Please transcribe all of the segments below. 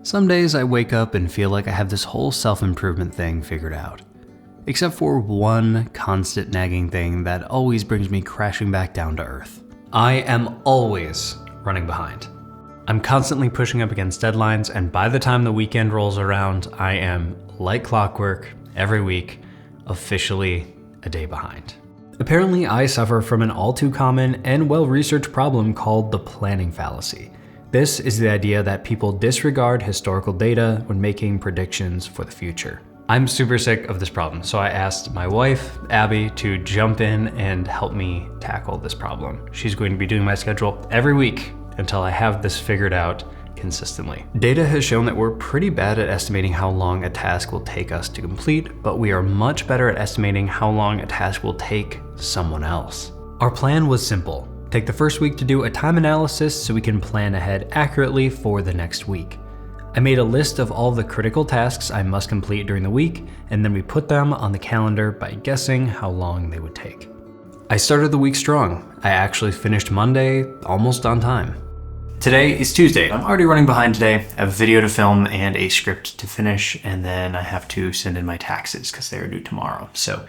Some days I wake up and feel like I have this whole self-improvement thing figured out. Except for one constant nagging thing that always brings me crashing back down to earth. I am always running behind. I'm constantly pushing up against deadlines, and by the time the weekend rolls around, I am, like clockwork, every week, officially a day behind. Apparently, I suffer from an all too common and well-researched problem called the planning fallacy. This is the idea that people disregard historical data when making predictions for the future. I'm super sick of this problem, so I asked my wife, Abby, to jump in and help me tackle this problem. She's going to be doing my schedule every week until I have this figured out consistently. Data has shown that we're pretty bad at estimating how long a task will take us to complete, but we are much better at estimating how long a task will take someone else. Our plan was simple. Take the first week to do a time analysis so we can plan ahead accurately for the next week. I made a list of all the critical tasks I must complete during the week, and then we put them on the calendar by guessing how long they would take. I started the week strong. I actually finished Monday almost on time. Today is Tuesday. I'm already running behind today. I have a video to film and a script to finish, and then I have to send in my taxes because they're due tomorrow. So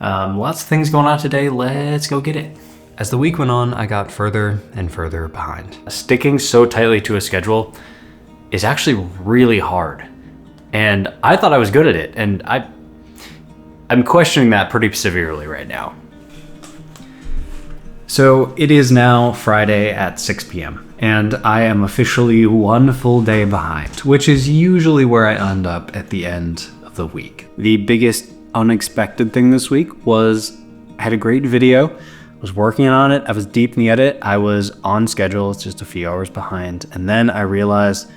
lots of things going on today. Let's go get it. As the week went on, I got further and further behind. Sticking so tightly to a schedule is actually really hard. And I thought I was good at it, and I'm questioning that pretty severely right now. So it is now Friday at 6 p.m. and I am officially one full day behind, which is usually where I end up at the end of the week. The biggest unexpected thing this week was I had a great video, I was working on it, I was deep in the edit, I was on schedule, it's just a few hours behind, and then I realized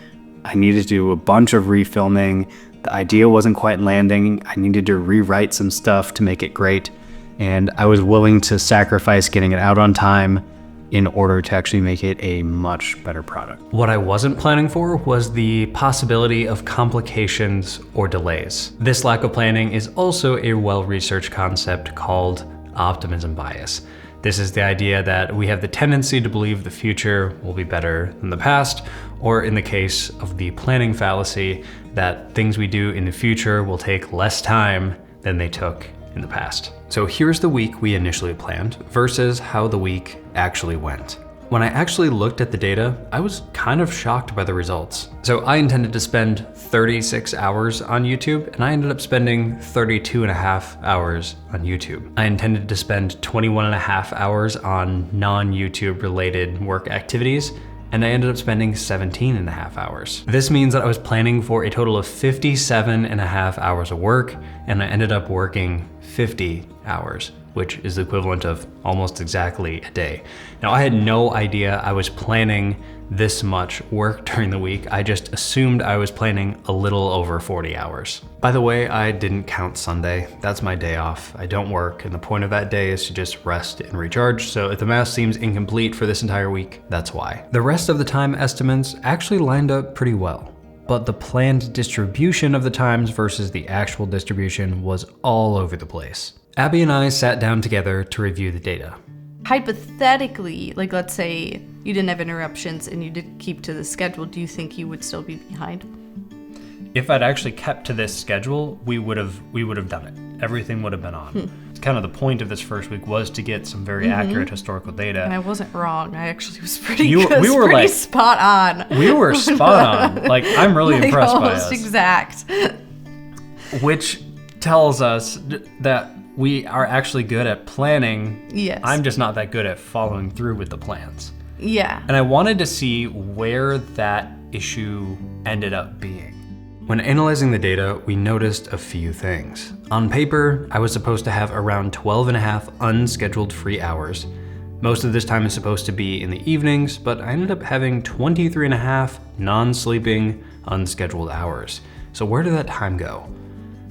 I needed to do a bunch of refilming, the idea wasn't quite landing, I needed to rewrite some stuff to make it great, and I was willing to sacrifice getting it out on time in order to actually make it a much better product. What I wasn't planning for was the possibility of complications or delays. This lack of planning is also a well-researched concept called optimism bias. This is the idea that we have the tendency to believe the future will be better than the past, or in the case of the planning fallacy, that things we do in the future will take less time than they took in the past. So here's the week we initially planned versus how the week actually went. When I actually looked at the data, I was kind of shocked by the results. So I intended to spend 36 hours on YouTube, and I ended up spending 32 and a half hours on YouTube. I intended to spend 21 and a half hours on non-YouTube related work activities, and I ended up spending 17 and a half hours. This means that I was planning for a total of 57 and a half hours of work, and I ended up working 50 hours, which is the equivalent of almost exactly a day. Now, I had no idea I was planning this much work during the week. I just assumed I was planning a little over 40 hours. By the way, I didn't count Sunday. That's my day off. I don't work, and the point of that day is to just rest and recharge. So if the math seems incomplete for this entire week, that's why. The rest of the time estimates actually lined up pretty well, but the planned distribution of the times versus the actual distribution was all over the place. Abby and I sat down together to review the data. Hypothetically, like let's say you didn't have interruptions and you did keep to the schedule, do you think you would still be behind? If I'd actually kept to this schedule, we would have done it. Everything would have been on. It's kind of the point of this first week was to get some very accurate historical data. And I wasn't wrong. I actually was pretty good. We were pretty spot on. We were spot on. Like, I'm really impressed by us. Almost exact. Which tells us that we are actually good at planning. Yes. I'm just not that good at following through with the plans. Yeah. And I wanted to see where that issue ended up being. When analyzing the data, we noticed a few things. On paper, I was supposed to have around 12 and a half unscheduled free hours. Most of this time is supposed to be in the evenings, but I ended up having 23 and a half non-sleeping, unscheduled hours. So where did that time go?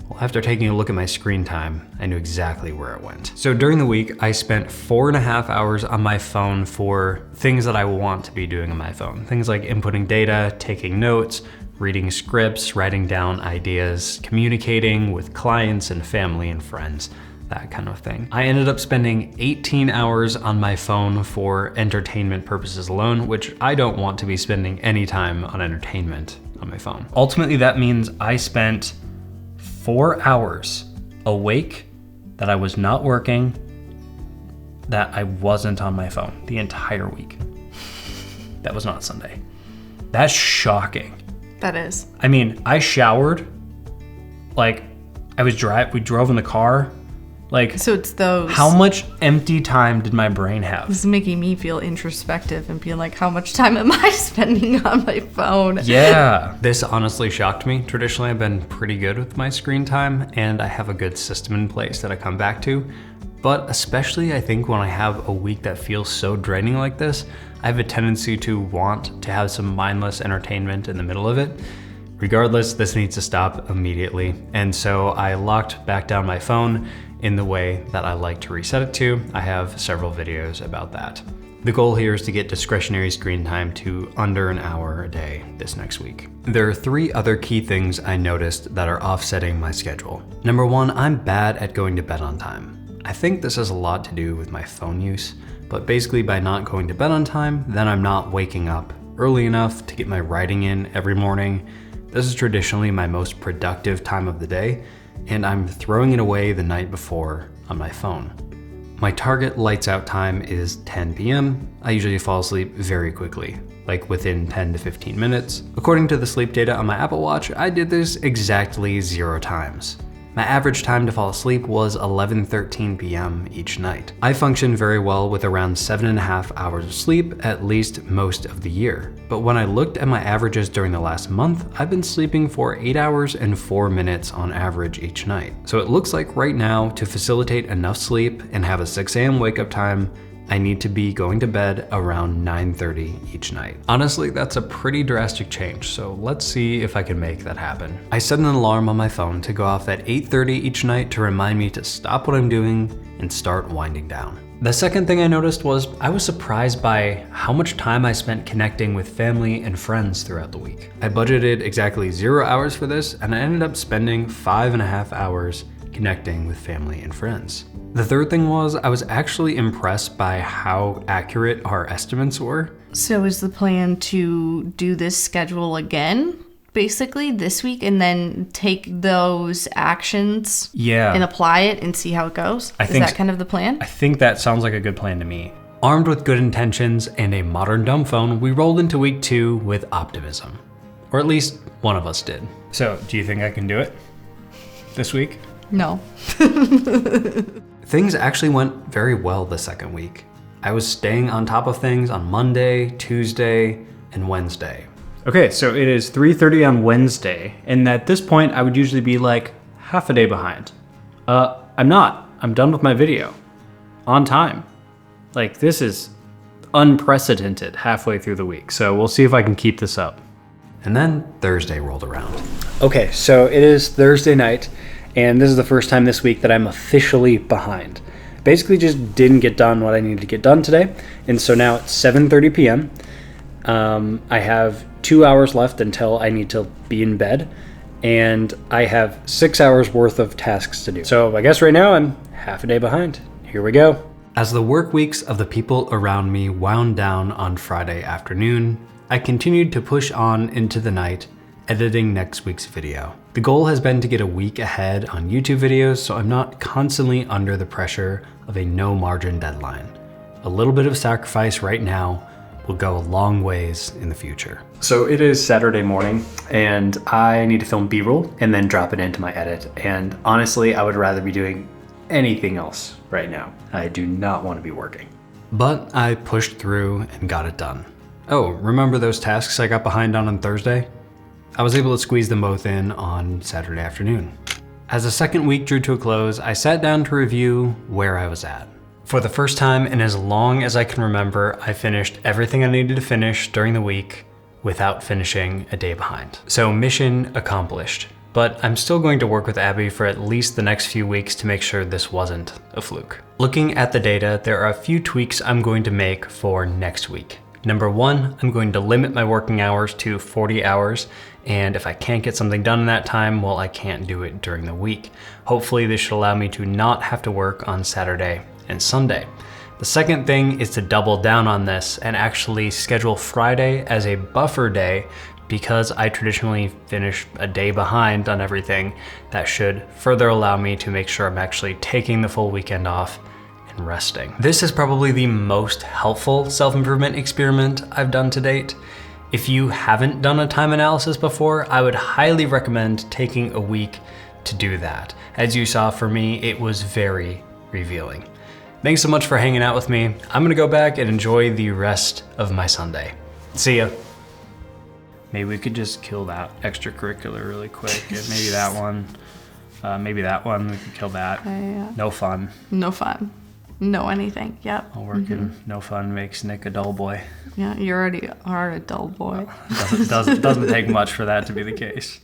Well, after taking a look at my screen time, I knew exactly where it went. So during the week, I spent 4.5 hours on my phone for things that I want to be doing on my phone. Things like inputting data, taking notes, reading scripts, writing down ideas, communicating with clients and family and friends. that kind of thing. I ended up spending 18 hours on my phone for entertainment purposes alone, which I don't want to be spending any time on entertainment on my phone. Ultimately, that means I spent 4 hours awake that I was not working, that I wasn't on my phone the entire week. That was not Sunday. That's shocking. That is. I mean, I showered, like we drove in the car. Like, so it's those. How much empty time did my brain have? This is making me feel introspective and being like, how much time am I spending on my phone? Yeah. This honestly shocked me. Traditionally, I've been pretty good with my screen time and I have a good system in place that I come back to. But especially I think when I have a week that feels so draining like this, I have a tendency to want to have some mindless entertainment in the middle of it. Regardless, this needs to stop immediately. And so I locked back down my phone in the way that I like to reset it to. I have several videos about that. The goal here is to get discretionary screen time to under an hour a day this next week. There are 3 other key things I noticed that are offsetting my schedule. Number 1, I'm bad at going to bed on time. I think this has a lot to do with my phone use, but basically by not going to bed on time, then I'm not waking up early enough to get my writing in every morning. This is traditionally my most productive time of the day, and I'm throwing it away the night before on my phone. My target lights out time is 10 p.m. I usually fall asleep very quickly, like within 10 to 15 minutes. According to the sleep data on my Apple Watch, I did this exactly 0 times. My average time to fall asleep was 11:13 p.m. each night. I function very well with around 7.5 hours of sleep at least most of the year. But when I looked at my averages during the last month, I've been sleeping for 8 hours and 4 minutes on average each night. So it looks like right now, to facilitate enough sleep and have a 6 a.m. wake up time, I need to be going to bed around 9:30 each night. Honestly, that's a pretty drastic change, so let's see if I can make that happen. I set an alarm on my phone to go off at 8:30 each night to remind me to stop what I'm doing and start winding down. The second thing I noticed was I was surprised by how much time I spent connecting with family and friends throughout the week. I budgeted exactly 0 hours for this, and I ended up spending 5.5 hours connecting with family and friends. The third thing was I was actually impressed by how accurate our estimates were. So is the plan to do this schedule again, basically this week, and then take those actions and apply it and see how it goes? Is that kind of the plan? I think that sounds like a good plan to me. Armed with good intentions and a modern dumb phone, we rolled into week 2 with optimism. Or at least one of us did. So, do you think I can do it this week? No. Things actually went very well the second week. I was staying on top of things on Monday, Tuesday, and Wednesday. Okay, so it is 3:30 on Wednesday, and at this point I would usually be like half a day behind. I'm not. I'm done with my video. On time. Like, this is unprecedented halfway through the week, so we'll see if I can keep this up. And then Thursday rolled around. Okay, so it is Thursday night, and this is the first time this week that I'm officially behind. Basically just didn't get done what I needed to get done today, and so now it's 7:30 p.m. I have 2 hours left until I need to be in bed, and I have 6 hours worth of tasks to do. So I guess right now I'm half a day behind. Here we go. As the work weeks of the people around me wound down on Friday afternoon, I continued to push on into the night, editing next week's video. The goal has been to get a week ahead on YouTube videos, so I'm not constantly under the pressure of a no margin deadline. A little bit of sacrifice right now will go a long ways in the future. So it is Saturday morning, and I need to film B-roll and then drop it into my edit. And honestly, I would rather be doing anything else right now. I do not want to be working. But I pushed through and got it done. Oh, remember those tasks I got behind on Thursday? I was able to squeeze them both in on Saturday afternoon. As the second week drew to a close, I sat down to review where I was at. For the first time in as long as I can remember, I finished everything I needed to finish during the week without finishing a day behind. So mission accomplished. But I'm still going to work with Abby for at least the next few weeks to make sure this wasn't a fluke. Looking at the data, there are a few tweaks I'm going to make for next week. Number 1, I'm going to limit my working hours to 40 hours And if I can't get something done in that time, well, I can't do it during the week. Hopefully this should allow me to not have to work on Saturday and Sunday. The second thing is to double down on this and actually schedule Friday as a buffer day, because I traditionally finish a day behind on everything. That should further allow me to make sure I'm actually taking the full weekend off and resting. This is probably the most helpful self-improvement experiment I've done to date. If you haven't done a time analysis before, I would highly recommend taking a week to do that. As you saw, for me, it was very revealing. Thanks so much for hanging out with me. I'm gonna go back and enjoy the rest of my Sunday. See ya. Maybe we could just kill that extracurricular really quick. And maybe that one. Maybe that one. We could kill that. Yeah. No fun. No fun. No anything. Yep. All working. No fun makes Nick a dull boy. Yeah, you already are a dull boy. Doesn't take much for that to be the case.